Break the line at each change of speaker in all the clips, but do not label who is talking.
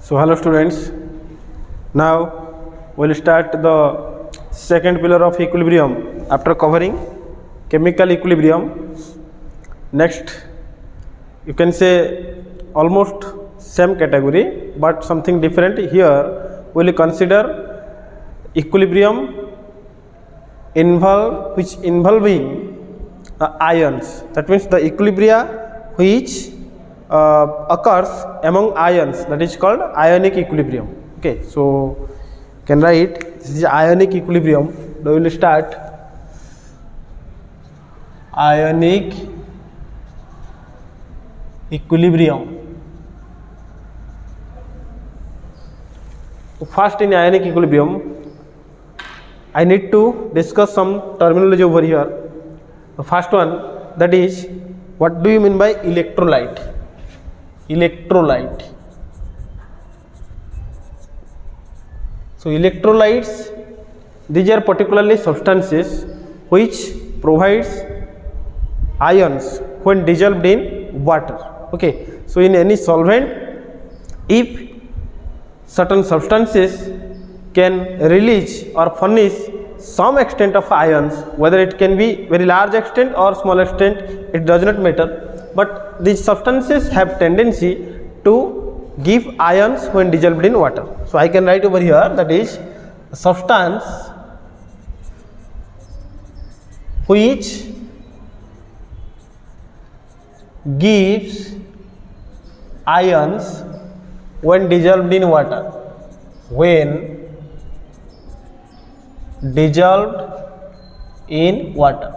So hello students, now we will start the second pillar of equilibrium after covering chemical equilibrium. Next you can say almost same category but something different. Here we will consider equilibrium involving ions, that means the equilibria which occurs among ions, that is called ionic equilibrium. Okay, so can write this is ionic equilibrium. Now we will start ionic equilibrium. First, in ionic equilibrium I need to discuss some terminology over here. The first one, that is, what do you mean by electrolyte? Electrolyte. So electrolytes, these are particularly substances which provides ions when dissolved in water. Okay, so in any solvent, if certain substances can release or furnish some extent of ions, whether it can be very large extent or small extent, it does not matter, but these substances have tendency to give ions when dissolved in water. So I can write over here, that is, a substance which gives ions when dissolved in water, when dissolved in water.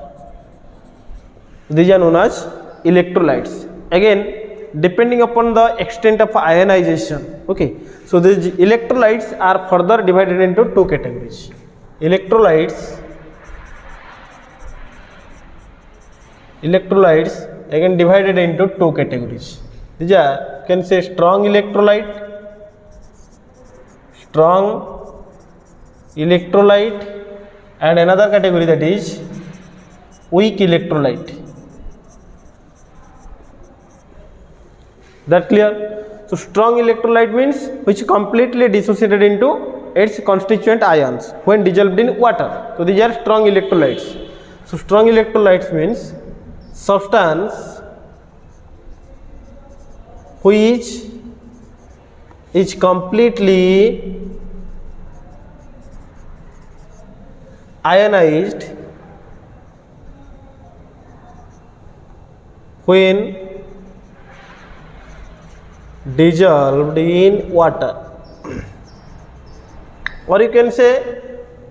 These are known as electrolytes. Again, depending upon the extent of ionization. Okay, so these electrolytes are further divided into two categories. Electrolytes again divided into two categories. These are, you can say, strong electrolyte and another category, that is weak electrolyte. That clear? So strong electrolyte means which completely dissociated into its constituent ions when dissolved in water. So these are strong electrolytes. So strong electrolytes means substance which is completely ionized when dissolved in water, or you can say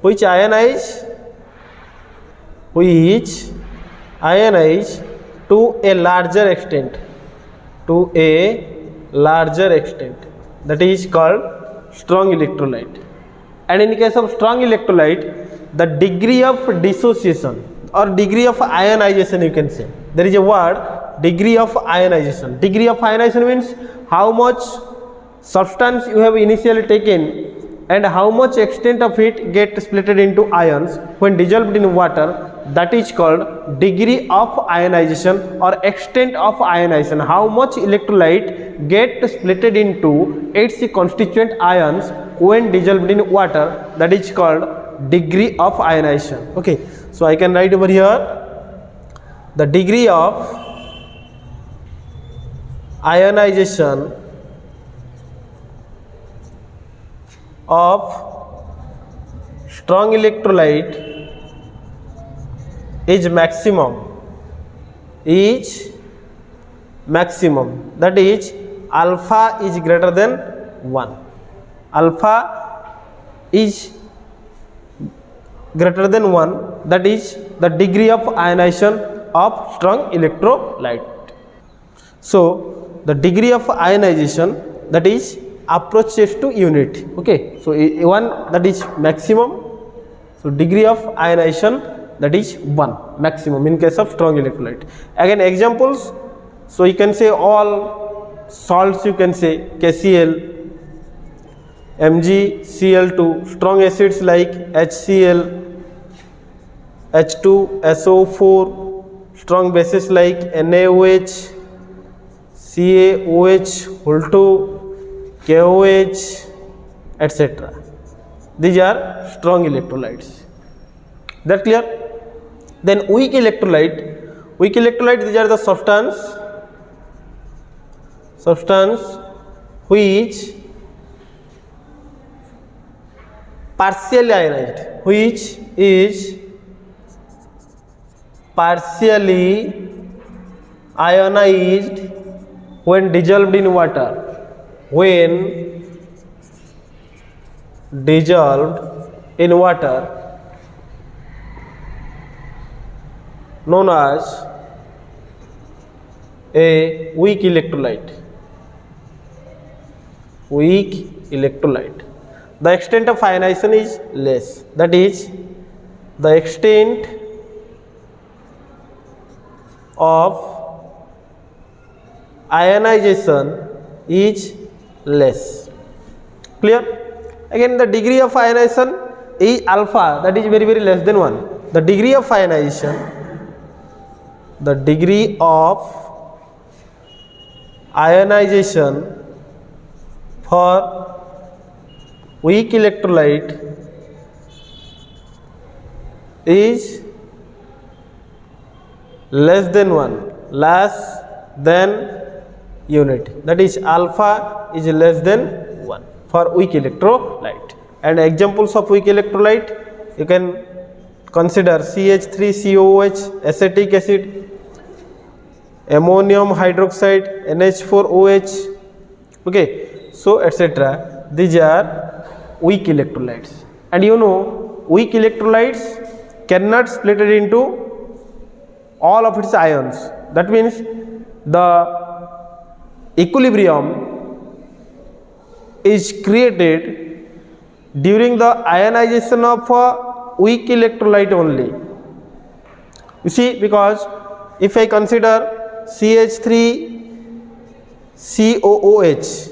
which ionize to a larger extent, that is called strong electrolyte. And in case of strong electrolyte, the degree of dissociation or degree of ionization, you can say, there is a word, degree of ionization. Degree of ionization means how much substance you have initially taken and how much extent of it get splitted into ions when dissolved in water. That is called degree of ionization or extent of ionization. How much electrolyte get splitted into its constituent ions when dissolved in water, that is called degree of ionization. Okay, so I can write over here the degree of ionization of strong electrolyte is maximum, that is alpha is greater than 1. Alpha is greater than 1, that is the degree of ionization of strong electrolyte. So the degree of ionization, that is approaches to unit. Okay, so one, that is maximum. So degree of ionization, that is 1, maximum in case of strong electrolyte. Again examples, so you can say all salts, you can say KCl, MgCl2, strong acids like HCl, H2, SO4, strong bases like NaOH, CaOH whole 2, KOH, etc. These are strong electrolytes. That clear? Then weak electrolyte, these are the substance which partially ionized, which is partially ionized when dissolved in water, known as a weak electrolyte. The extent of ionization is less, that is, the extent of ionization is less. Clear? Again, the degree of ionization is alpha, that is very, very less than 1. The degree of ionization, for weak electrolyte is less than 1, less than unit, that is alpha is less than 1 for weak electrolyte. And examples of weak electrolyte, you can consider CH3COOH, acetic acid, ammonium hydroxide, NH4OH, okay, so etc. These are weak electrolytes. And you know, weak electrolytes cannot split it into all of its ions. That means the equilibrium is created during the ionization of a weak equilibrate only. You see, because if I consider CH3COOH,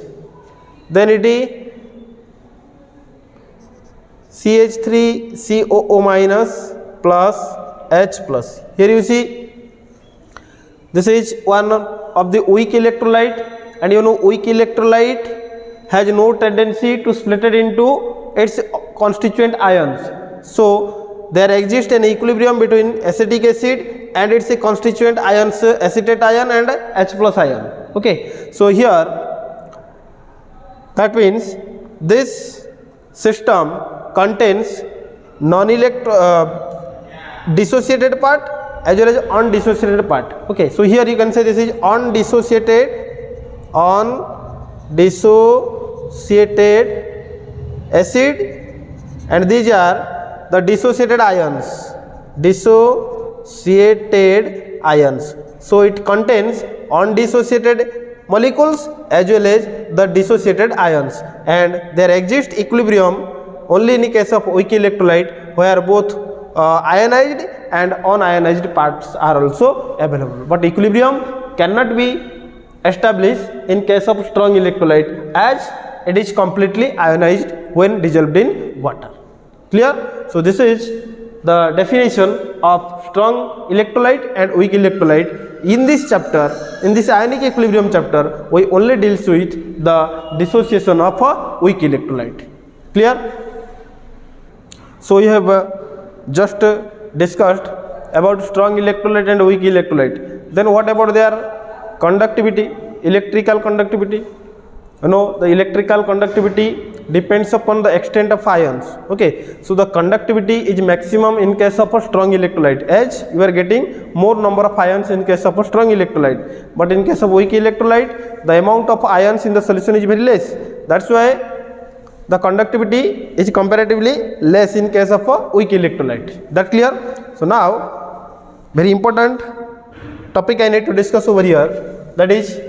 then it is CH3COO minus plus H plus. Here you see, this is one of the weak electrolyte, and you know weak electrolyte has no tendency to split it into its constituent ions. So there exists an equilibrium between acetic acid and its constituent ions, acetate ion and H plus ion. Okay, so here that means this system contains dissociated part as well as undissociated part. Okay, so here you can say this is undissociated acid, and these are the dissociated ions. So it contains undissociated molecules as well as the dissociated ions, and there exists equilibrium only in case of weak electrolyte, where both ionized and unionized parts are also available. But equilibrium cannot be established in case of strong electrolyte, as it is completely ionized when dissolved in water. Clear? So this is the definition of strong electrolyte and weak electrolyte. In this chapter, in this ionic equilibrium chapter, we only deals with the dissociation of a weak electrolyte. Clear? So we have just discussed about strong electrolyte and weak electrolyte. Then what about their conductivity, electrical conductivity? You know, the electrical conductivity depends upon the extent of ions. Okay, so the conductivity is maximum in case of a strong electrolyte, as you are getting more number of ions in case of a strong electrolyte. But in case of weak electrolyte, the amount of ions in the solution is very less. That's why the conductivity is comparatively less in case of a weak electrolyte. That clear? So now, very important topic I need to discuss over here, that is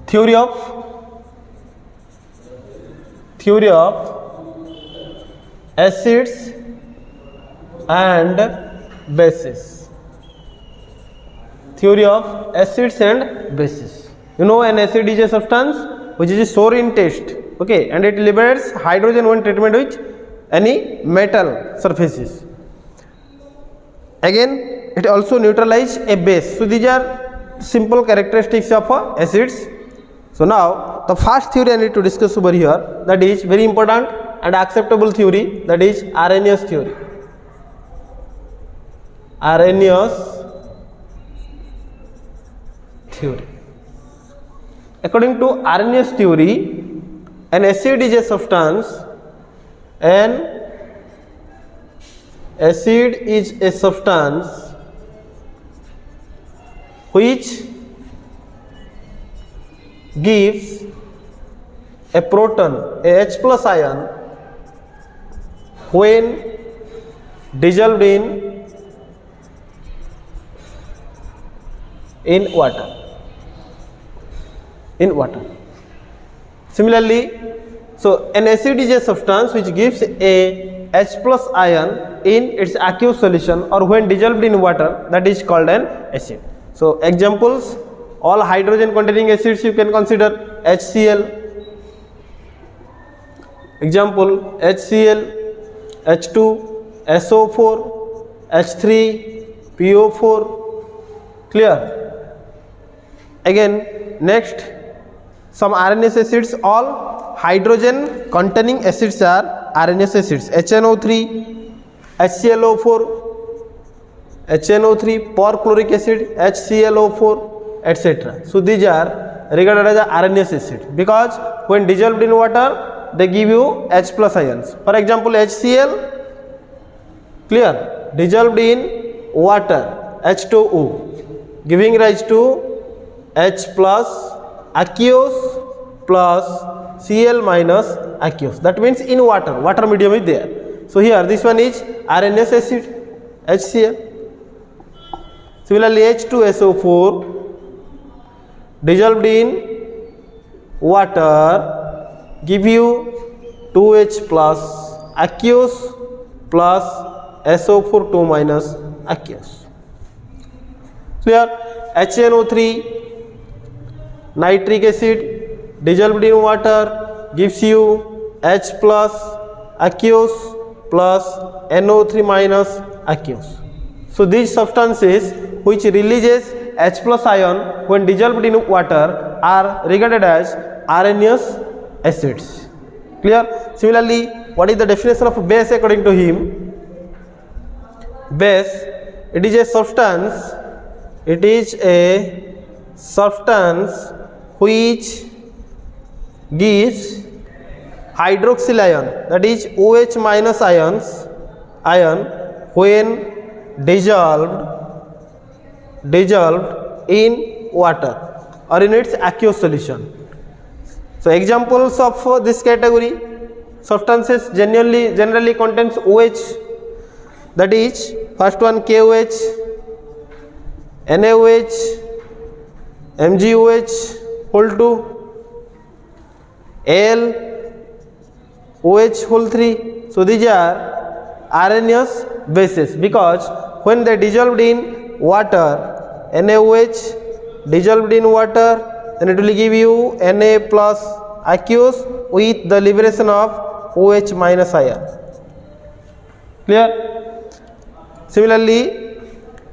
theory of acids and bases. Theory of acids and bases. You know, an acid is a substance which is sour in taste, okay, and it liberates hydrogen when treatment with any metal surfaces. Again, it also neutralizes a base. So these are simple characteristics of acids. So now the first theory I need to discuss over here, that is very important and acceptable theory, that is Arrhenius theory. Arrhenius theory. According to Arrhenius theory, an acid is a substance, an acid is a substance which gives a proton, a H plus ion, when dissolved in water. Similarly, so an acid is a substance which gives a H plus ion in its aqueous solution or when dissolved in water, that is called an acid. So examples, all hydrogen containing acids you can consider HCl. Example, HCl, H2, SO4, H3, PO4. Clear? Again, next, some Arrhenius acids, all hydrogen containing acids are Arrhenius acids. HNO3, HClO4, HNO3, perchloric acid, HClO4, etc. So these are regarded as Arrhenius acid because when dissolved in water, they give you H plus ions. For example, HCl, clear, dissolved in water, H2O, giving rise to H plus aqueous plus Cl minus aqueous. That means in water medium is there. So here this one is Arrhenius acid, HCl. Similarly, H2SO4 dissolved in water give you 2H plus aqueous plus SO4 2 minus aqueous. Clear? HNO3 nitric acid dissolved in water gives you H plus aqueous plus NO3 minus aqueous. So these substances which releases H plus ion when dissolved in water are regarded as Arrhenius acids. Clear? Similarly, what is the definition of base according to him? Base, it is a substance which gives hydroxyl ion, that is OH minus ion when dissolved in water or in its aqueous solution. So examples of this category, substances generally contains OH, that is first one KOH, NaOH, MgOH whole 2, Al, OH whole 3. So these are Arrhenius bases because when they dissolved in water, NaOH dissolved in water, then it will give you Na plus aqueous with the liberation of OH minus ion. Clear? Similarly,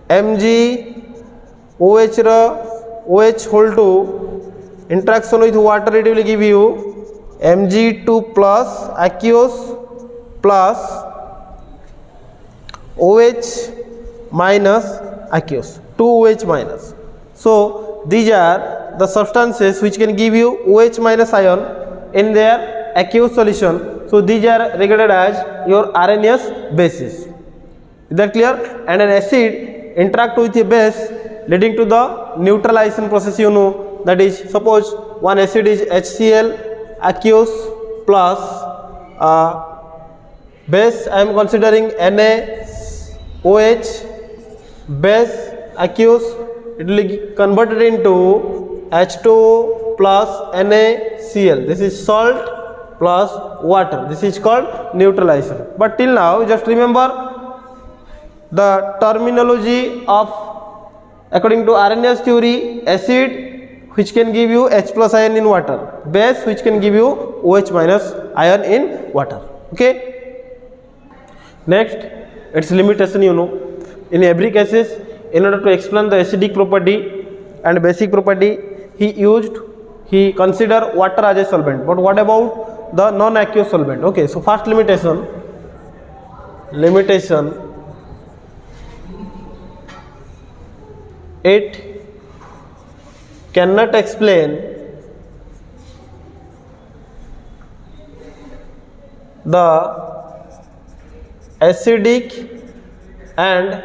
MgOH OH whole 2 interaction with water, it will give you Mg2 plus aqueous plus OH minus aqueous, 2 OH minus. So these are the substances which can give you OH minus ion in their aqueous solution. So these are regarded as your Arrhenius bases. Is that clear? And an acid interact with a base leading to the neutralization process, you know, that is, suppose one acid is HCl aqueous plus base I am considering NaOH base aqueous, it will be converted into H2O plus NaCl. This is salt plus water. This is called neutralization. But till now, just remember the terminology of, according to Arrhenius theory, acid which can give you H plus ion in water, base which can give you OH minus ion in water. Okay. Next, its limitation, you know. In every cases, in order to explain the acidic property and basic property, he used he consider water as a solvent. But what about the non-aqueous solvent? Okay, so first limitation it cannot explain the acidic and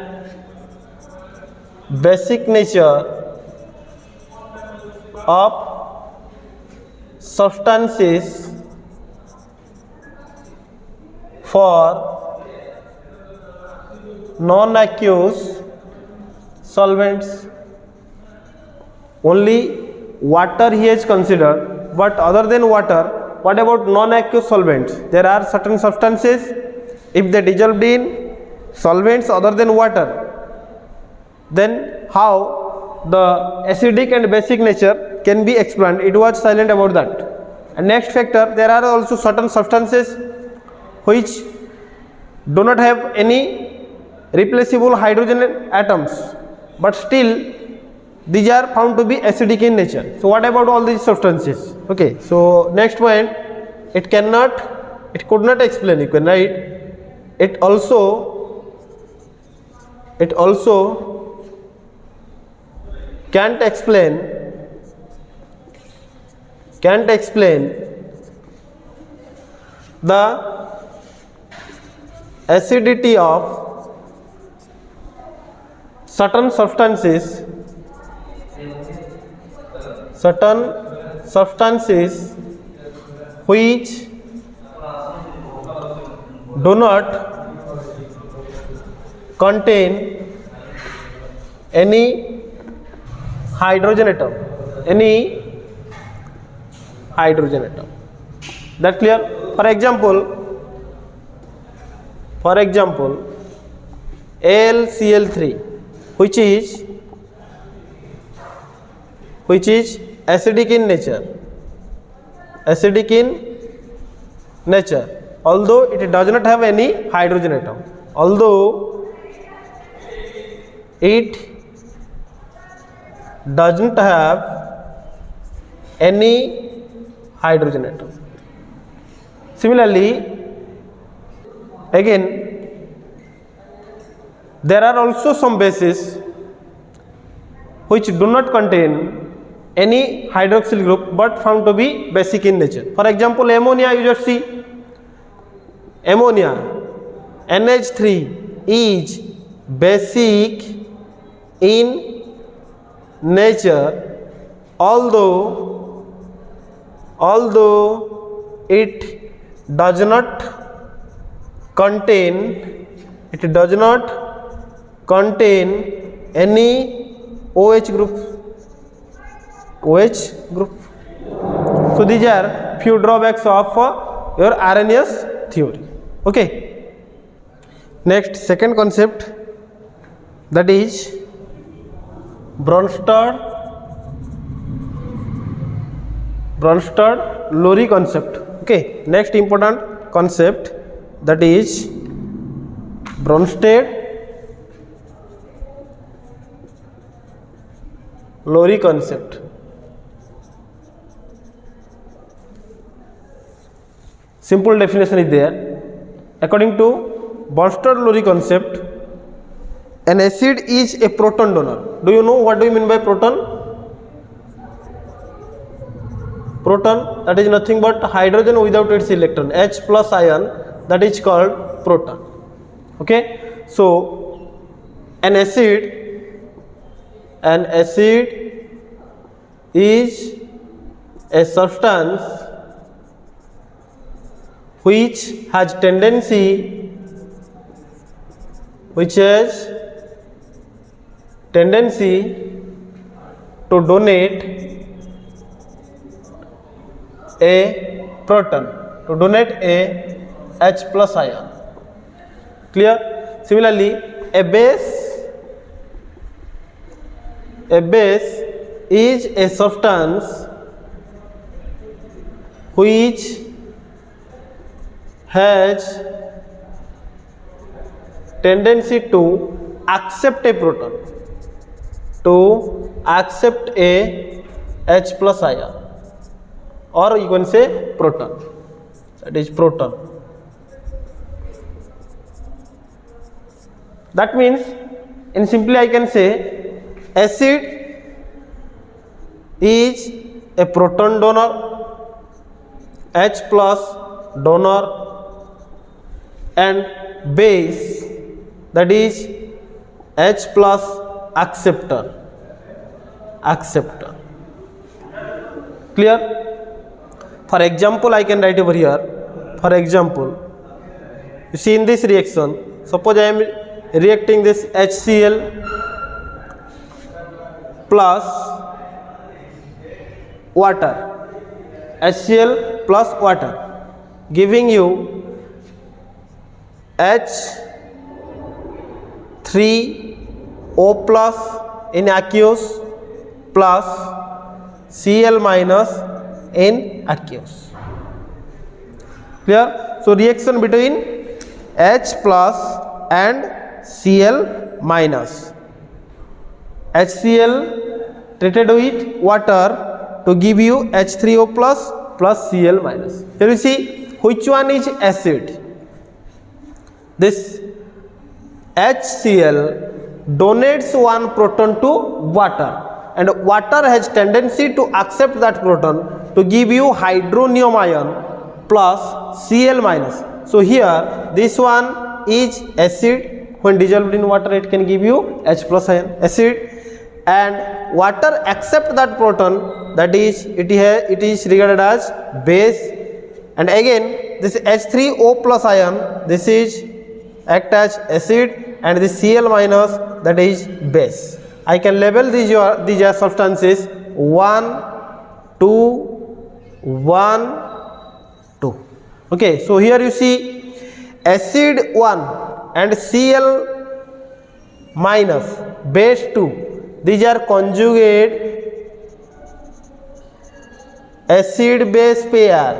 basic nature of substances for non-aqueous solvents. Only water he has considered, but other than water, what about non-aqueous solvents? There are certain substances, if they dissolved in solvents other than water, then how the acidic and basic nature can be explained? It was silent about that. And next factor, there are also certain substances which do not have any replaceable hydrogen atoms, but still these are found to be acidic in nature. So what about all these substances? Okay, so next point, it could not explain, you can write, it also can't explain the acidity of certain substances which do not contain any hydrogen atom. That clear? For example, AlCl3, which is acidic in nature, although it does not have any hydrogen atom. Similarly, again, there are also some bases which do not contain any hydroxyl group but found to be basic in nature. For example, ammonia, you just see ammonia, NH3 is basic in nature, although it does not contain any OH group. So these are few drawbacks of your Arrhenius theory. Okay. Next, second concept, that is Bronsted-Lowry concept. Okay. Next important concept, that is Bronsted-Lowry concept. Simple definition is there. According to Bronsted-Lowry concept, an acid is a proton donor. Do you know what do you mean by proton? Proton, that is nothing but hydrogen without its electron, H plus ion, that is called proton. Okay, so an acid is a substance which has tendency to donate a proton, to donate a H plus ion. Clear? Similarly, a base is a substance which has tendency to accept a proton, to accept a H plus ion. or you can say proton. That is proton. That means in simply I can say acid is a proton donor, H plus donor, and base, that is H plus acceptor. Clear? For example, I can write over here. For example, you see in this reaction, suppose I am reacting this HCl plus water, HCl plus water, giving you H3O plus in aqueous plus Cl minus in aqueous. Clear? So reaction between H plus and Cl minus. HCl treated with water to give you H3O plus Cl minus. Here you see which one is acid. This HCl donates one proton to water, and water has tendency to accept that proton to give you hydronium ion plus Cl minus. So here this one is acid. When dissolved in water, it can give you H plus ion, acid, and water accept that proton, that is it is regarded as base. And again this H3O plus ion, this is act as acid, and this Cl minus, that is base. I can label these substances 1, 2, 1, 2. Okay, so here you see acid 1 and Cl minus, base 2. These are conjugate acid base pair,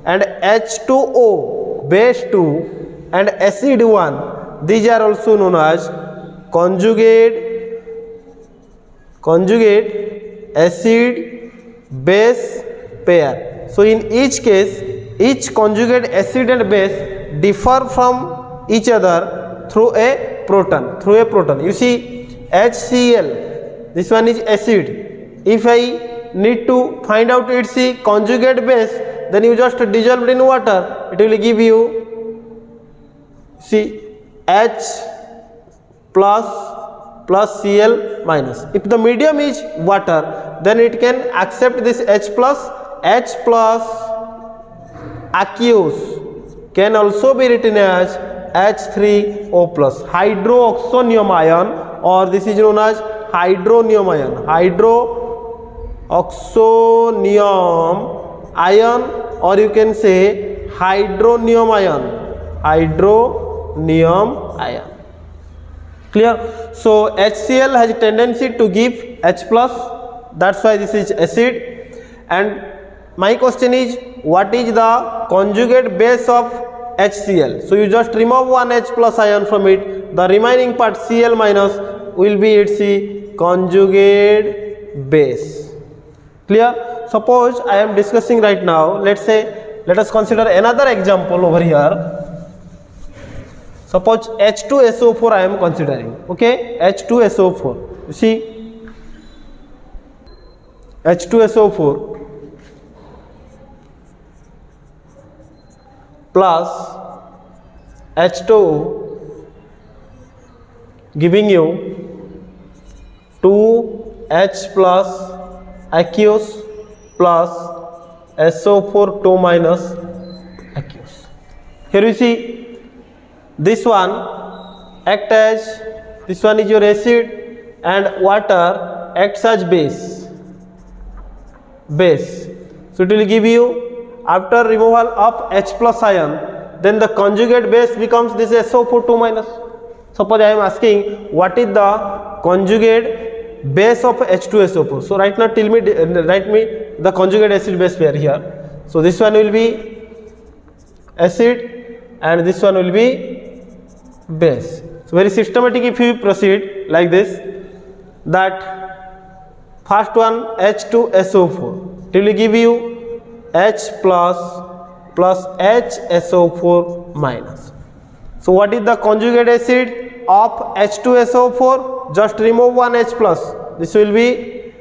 and H2O base 2 and acid 1. These are also known as conjugate acid base pair. So in each case, each conjugate acid and base differ from each other through a proton. You see HCl, this one is acid. If I need to find out its conjugate base, then you just dissolve in water, it will give you, see, H plus Cl minus. If the medium is water, then it can accept this H plus aqueous can also be written as H3O plus, hydroxonium ion, or this is known as hydronium ion, or you can say hydronium ion. Clear? So HCl has a tendency to give H plus, that's why this is acid. And my question is, what is the conjugate base of HCl? So you just remove one H plus ion from it, the remaining part Cl minus will be its conjugate base. Clear? Suppose I am discussing right now, let us consider another example over here. Suppose H2SO4 I am considering. Okay, H2SO4. You see, H2SO4 plus H2O giving you 2H plus aqueous plus SO4 2 minus aqueous. Here you see, this one act as, this one is your acid, and water acts as base. So it will give you, after removal of H plus ion, then the conjugate base becomes this SO4 2 minus. Suppose I am asking what is the conjugate base of H2SO4. So right now write me the conjugate acid base pair here. So this one will be acid and this one will be base. So very systematic if you proceed like this, that first one H2SO4, it will give you H plus HSO4 minus. So what is the conjugate acid of H2SO4? Just remove one H plus. This will be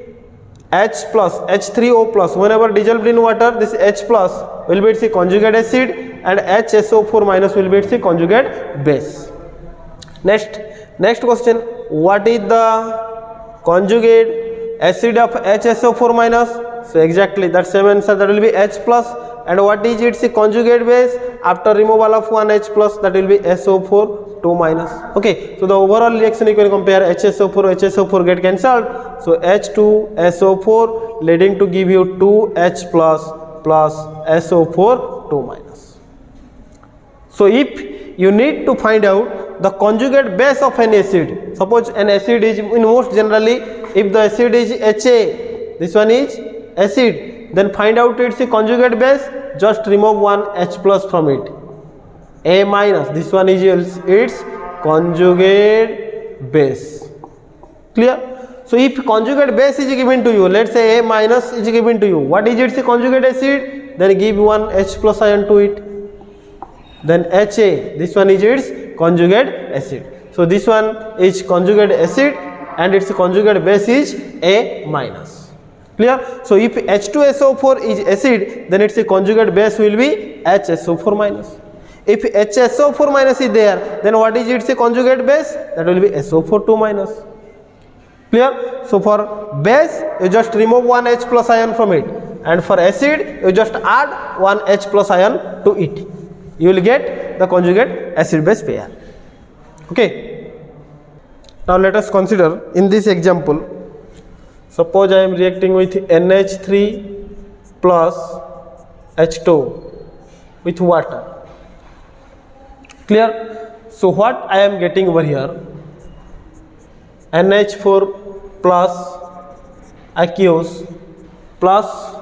H plus, H3O plus. Whenever dissolved in water, this H plus will be its conjugate acid and HSO4 minus will be its conjugate base. Next question, what is the conjugate acid of HSO4 minus? So exactly that same answer, that will be H plus. And what is its conjugate base? After removal of one H plus, that will be SO4 2 minus. Okay, so the overall reaction you can compare HSO4 get cancelled. So H2SO4 leading to give you 2H plus SO4 2 minus. So if you need to find out the conjugate base of an acid, suppose an acid is, in most generally, if the acid is HA, this one is acid, then find out its conjugate base. Just remove one H plus from it, A minus, this one is its conjugate base. Clear? So if conjugate base is given to you, let's say A minus is given to you, what is its conjugate acid? Then give one H plus ion to it, then HA, this one is its conjugate acid. So this one is conjugate acid and its conjugate base is A minus. Clear? So if H2SO4 is acid, then its conjugate base will be HSO4 minus. If HSO4 minus is there, then what is its conjugate base? That will be SO4 2 minus. Clear? So for base, you just remove one H plus ion from it, and for acid, you just add one H plus ion to it. You will get the conjugate acid base pair. Okay. Now let us consider in this example. Suppose I am reacting with NH3 plus H2 with water. Clear? So what I am getting over here? NH4 plus aqueous plus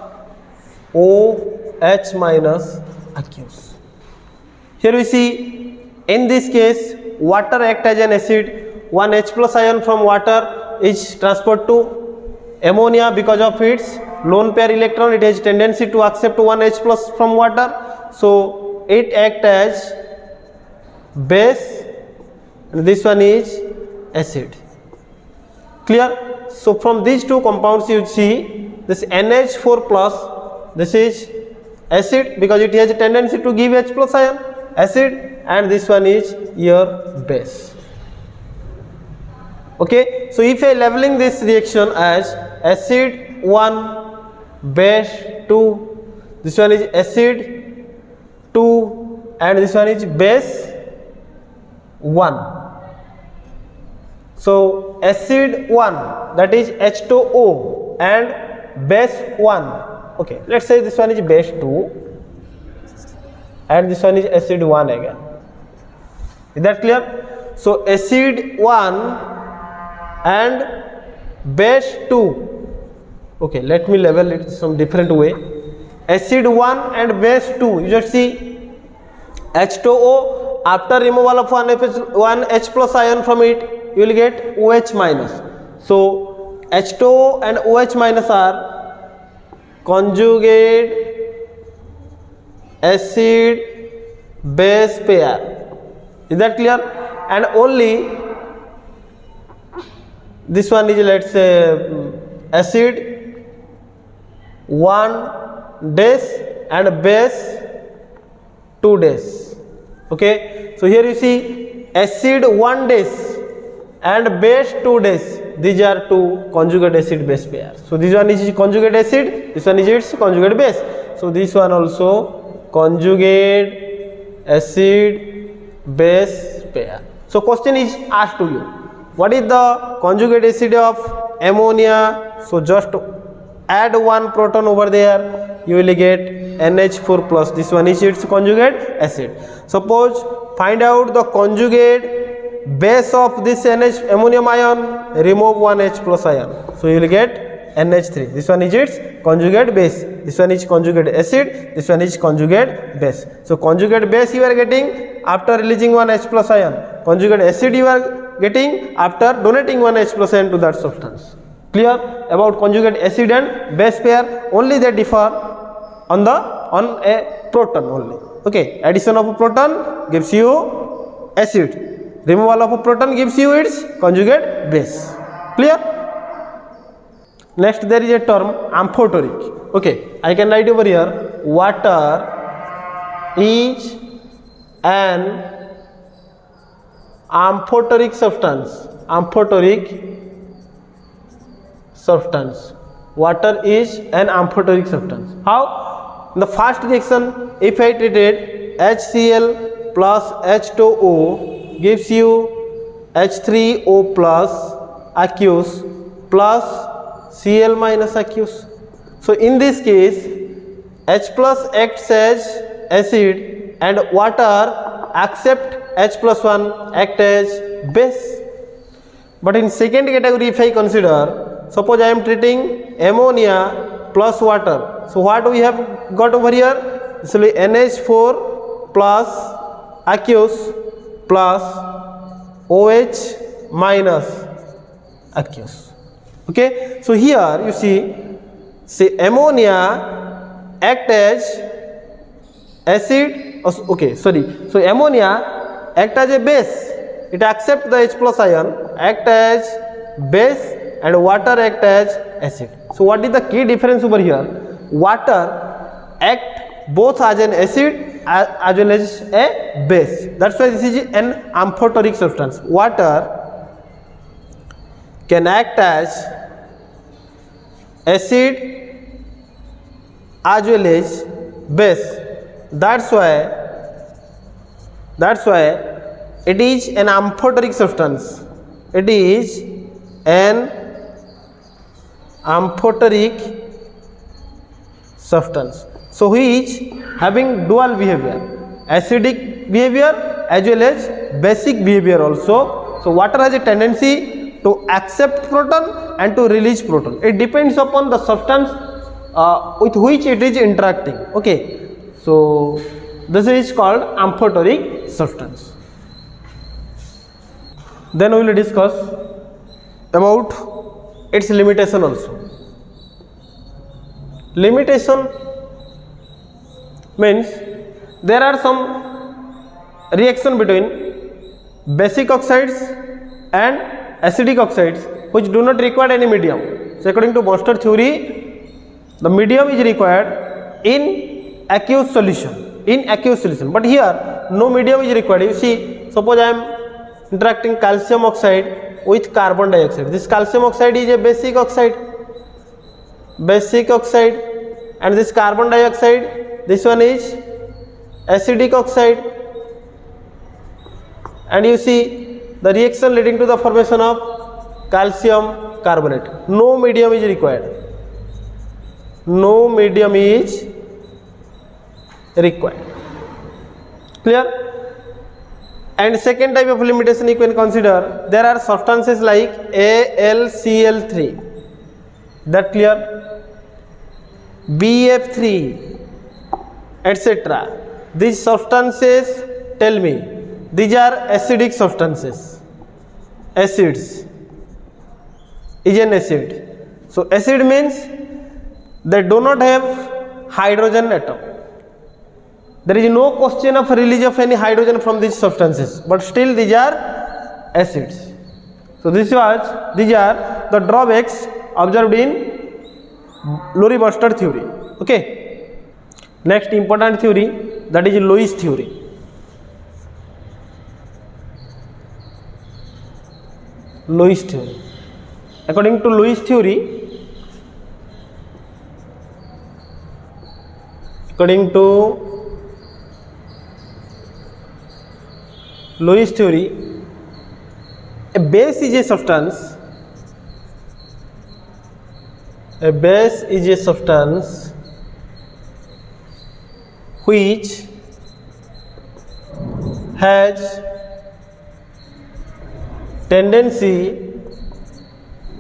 OH minus aqueous. Here we see, in this case, water act as an acid. One H plus ion from water is transferred to ammonia because of its lone pair electron. It has tendency to accept one H plus from water, so it acts as base, and this one is acid. Clear? So from these two compounds you see this NH4 plus, this is acid because it has a tendency to give H plus ion, acid, and this one is your base. Okay, so if I leveling this reaction as acid 1 base 2, this one is acid 2 and this one is base 1. So acid 1, that is H2O, and base 1. Okay, let's say this one is base 2 and this one is acid 1 again. Is that clear? So acid 1 and base 2. Okay, let me level it some different way. Acid 1 and base 2, you just see H2O, after removal of one H plus ion from it, you will get OH minus. So H2O and OH minus are conjugate acid base pair. Is that clear? And only this one is, let's say, acid 1 dash and base 2 dash. Okay, so here you see acid 1 dash and base 2 dash, these are two conjugate acid base pairs. So this one is conjugate acid, this one is its conjugate base. So this one also conjugate acid base pair. So question is asked to you, what is the conjugate acid of ammonia? So just add one proton over there, you will get NH4 plus, this one is its conjugate acid. Suppose find out the conjugate base of this NH ammonium ion, remove one H plus ion, so you will get NH3. This one is its conjugate base, this one is conjugate acid, this one is conjugate base. So conjugate base you are getting after releasing one H plus ion, conjugate acid you are getting after donating one H plus ion to that substance. Clear about conjugate acid and base pair? Only they differ on a proton only. Okay, addition of a proton gives you acid, removal of a proton gives you its conjugate base. Clear? Next there is a term amphoteric. Okay, I can write over here, water is an amphoteric substance. Amphoteric substance. Water is an amphoteric substance. How? In the first reaction, if I treated HCl plus H2O gives you H3O plus aqueous plus Cl minus aqueous. So in this case, H plus acts as acid and water accept H plus 1 act as base. But in second category, if I consider, suppose I am treating ammonia plus water. So what we have got over here? This will be NH4 plus aqueous plus OH minus aqueous. Okay, so here you see ammonia act as acid. Okay, sorry. So ammonia act as a base. It accepts the H plus ion, act as base, and water act as acid. So what is the key difference over here? Water act both as an acid as well as a base. That's why this is an amphoteric substance. Water can act as acid as well as base. That's why it is an amphoteric substance. It is an amphoteric substance. So which having dual behavior, acidic behavior as well as basic behavior also. So water has a tendency to accept proton and to release proton. It depends upon the substance with which it is interacting. Okay, so this is called amphoteric substance. Then we will discuss about its limitation also. Limitation means there are some reaction between basic oxides and acidic oxides which do not require any medium. So according to Monster theory, the medium is required in aqueous solution. But here no medium is required. You see, suppose I am interacting calcium oxide with carbon dioxide. This calcium oxide is a basic oxide, and this carbon dioxide, this one is acidic oxide, and you see the reaction leading to the formation of calcium carbonate. No medium is required. Clear? And second type of limitation you can consider, there are substances like AlCl3, that clear, BF3, etc. These substances, tell me, these are acidic substances. Acids is an acid. So acid means they do not have hydrogen atom. There is no question of release of any hydrogen from these substances, but still these are acids. So these are the drawbacks observed in Lorey-Monster theory. Okay. Next important theory, that is Lewis theory. Lewis theory. According to Lewis theory, a base is a substance. Which has tendency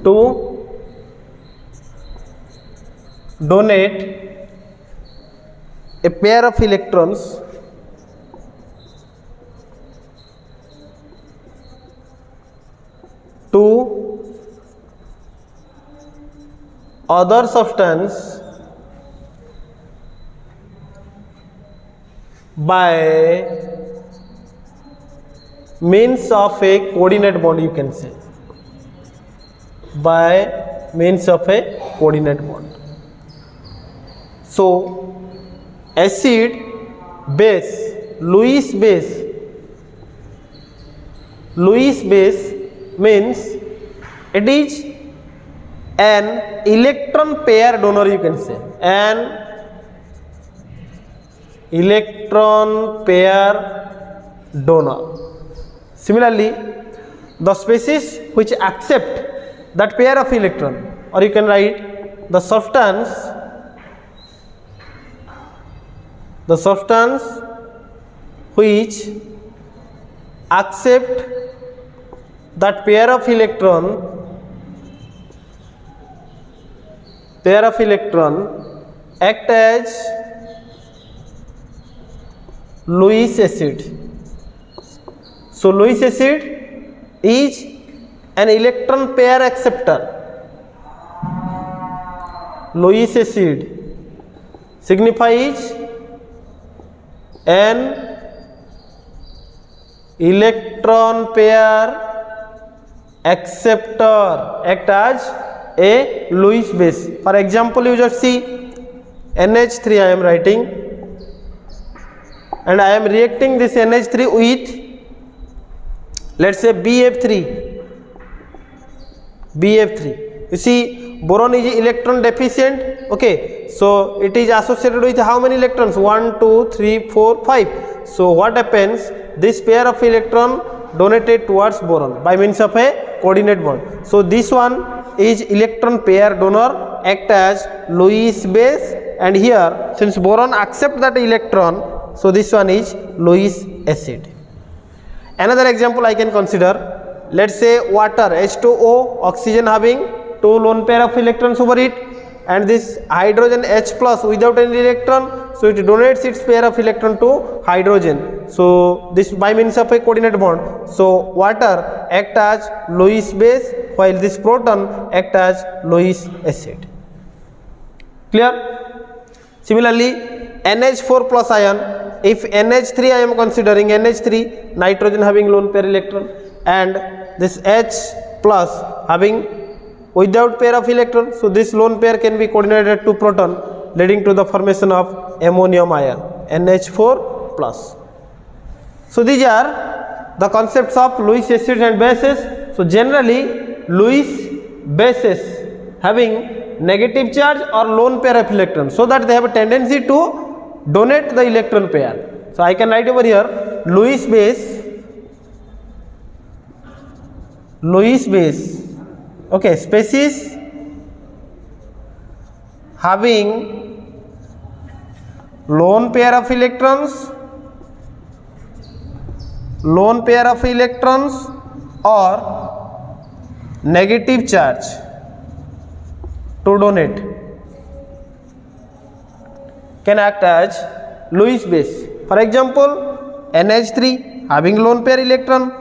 to donate a pair of electrons to other substance by means of a coordinate bond, you can say, by means of a coordinate bond. So acid base, Lewis base means it is an electron pair donor, you can say, an electron pair donor. Similarly, the species which accept that pair of electron, or you can write the substance which accept that pair of electron act as Lewis acid. So Lewis acid is an electron pair acceptor. Lewis acid signifies an electron pair acceptor, act as a Lewis base. For example, you just see NH3 I am writing, and I am reacting this NH3 with, let's say, BF3. You see, boron is electron deficient, okay, so it is associated with how many electrons? 1, 2, 3, 4, 5. So what happens? This pair of electron donated towards boron by means of a coordinate bond. So this one is electron pair donor, act as Lewis base, and here since boron accept that electron, so this one is Lewis acid. Another example I can consider, let's say water H2O, oxygen having 2 lone pair of electrons over it, and this hydrogen H plus without any electron, so it donates its pair of electron to hydrogen. So this by means of a coordinate bond. So water act as Lewis base, while this proton act as Lewis acid. Clear? Similarly, NH4 plus ion, if NH3 I am considering NH3, nitrogen having lone pair electron, and this H plus having without pair of electron, so this lone pair can be coordinated to proton, leading to the formation of ammonium ion, NH4 plus. So these are the concepts of Lewis acids and bases. So generally Lewis bases having negative charge or lone pair of electrons, so that they have a tendency to donate the electron pair. So I can write over here Lewis base, okay, species having lone pair of electrons or negative charge to donate can act as Lewis base. For example, NH3 having lone pair electron,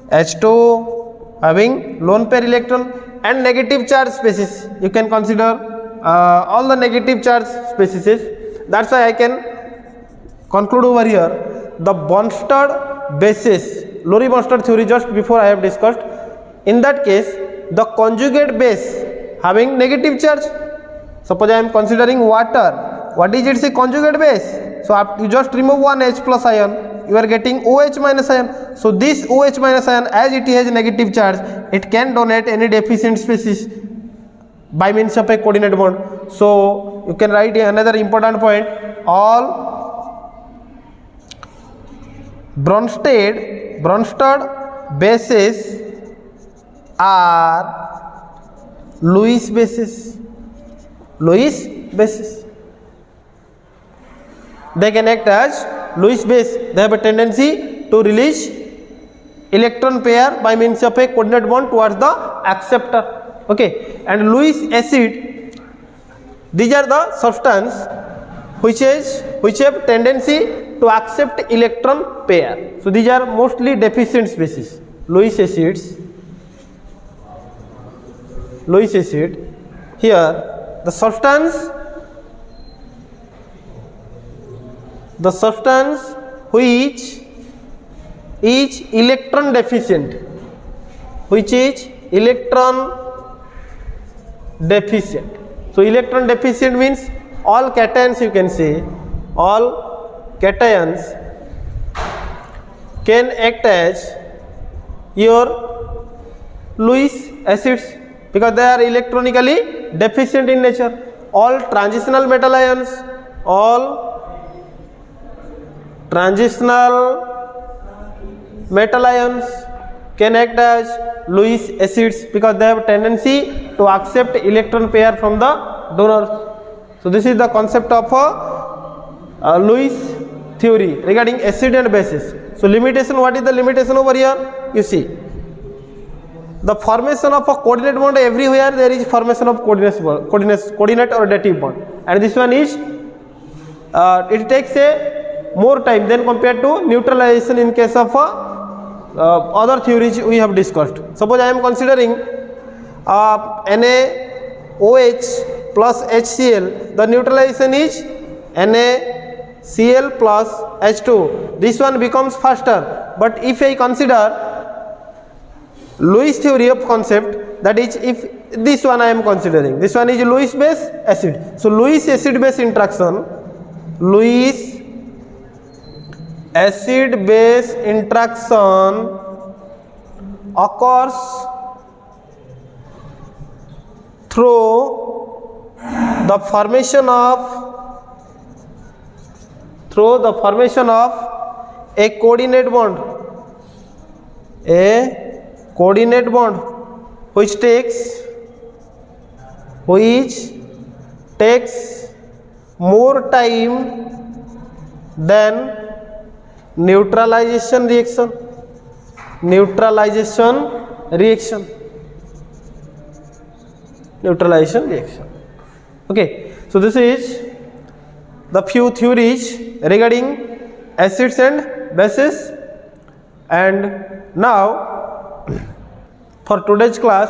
H2O having lone pair electron, and negative charge species. You can consider all the negative charge species. That's why I can conclude over here the Bronsted bases, Lowry-Bronsted theory just before I have discussed. In that case, the conjugate base having negative charge. Suppose I am considering water. What is its conjugate base? So you just remove one H plus ion, you are getting OH minus ion. So this OH minus ion, as it has negative charge, it can donate any deficient species by means of a coordinate bond. So you can write another important point, all Bronsted bases are Lewis bases. They can act as Lewis base. They have a tendency to release electron pair by means of a coordinate bond towards the acceptor. Okay, and Lewis acid, these are the substance which have tendency to accept electron pair. So these are mostly deficient species. Lewis acid here the substance which is electron deficient, which is electron deficient. So electron deficient means all cations, you can say all cations can act as your Lewis acids because they are electronically deficient in nature. All transitional metal ions, all transitional metal ions can act as Lewis acids because they have tendency to accept electron pair from the donors. So this is the concept of Lewis theory regarding acid and bases. So limitation, what is the limitation over here? You see, the formation of a coordinate bond, everywhere there is formation of coordinate or dative bond, and this one is it takes a more time than compared to neutralization in case of other theories we have discussed. Suppose I am considering NaOH plus HCl, the neutralization is NaCl plus H2. This one becomes faster. But if I consider Lewis theory of concept, that is, if this one I am considering, this one is Lewis base acid. So Lewis acid base interaction, Lewis acid base interaction occurs through the formation of a coordinate bond, which takes more time than neutralization reaction. Okay, so this is the few theories regarding acids and bases, and now for today's class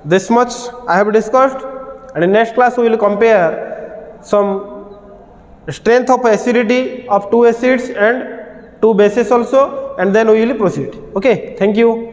this much I have discussed, and in next class we will compare some strength of acidity of two acids and two bases also, and then we will proceed. Okay, thank you.